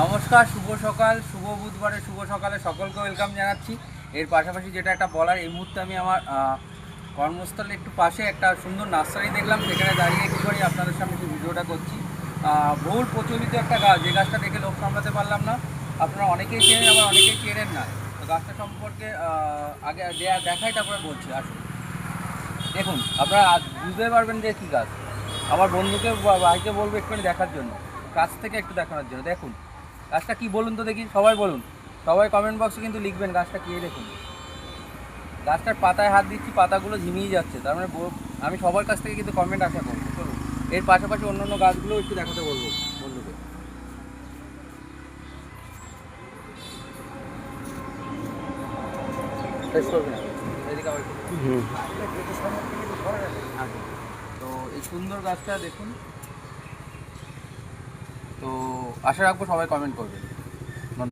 নমস্কার, শুভ সকাল, শুভ বুধবারের শুভ সকালে সকলকে ওয়েলকাম জানাচ্ছি। এর পাশাপাশি যেটা একটা বলার, এই মুহূর্তে আমি আমার কর্মস্থলে একটু পাশে একটা সুন্দর নার্সারি দেখলাম, সেখানে দাঁড়িয়ে একটু করে আপনাদের সামনে যে ভিডিওটা করছি। বহুল প্রচলিত একটা গাছ, যে গাছটা দেখে লোক সামলাতে পারলাম না। আপনারা অনেকেই চেনেন, আবার অনেকেই চেনেন না। তো গাছটা সম্পর্কে আগে দেখাই, তারপরে বলছি। আসুন, দেখুন, আপনারা বুঝতে পারবেন যে কী গাছ। আমার বন্ধুকে ভাইকে বলবো একটুখানি দেখার জন্য, কাছ থেকে একটু দেখানোর জন্য। দেখুন গাছটা কি, বলুন তো দেখি, সবাই বলুন, সবাই কমেন্ট বক্সে কিন্তু লিখবেন গাছটা কি। দেখুন গাছটার পাতায় হাত দিচ্ছি, পাতাগুলো ঝিমিয়ে যাচ্ছে, তার মানে আমি সবার কাছ থেকে কিন্তু কমেন্ট আশা করবো। চলুন, এর পাশাপাশি অন্যান্য গাছগুলো একটু দেখাতে বলবো বন্ধুকে। শেষ করবে না, এদিকে আবার তো এই সুন্দর গাছটা দেখুন। তো আশা রাখবো সবাই কমেন্ট করবে।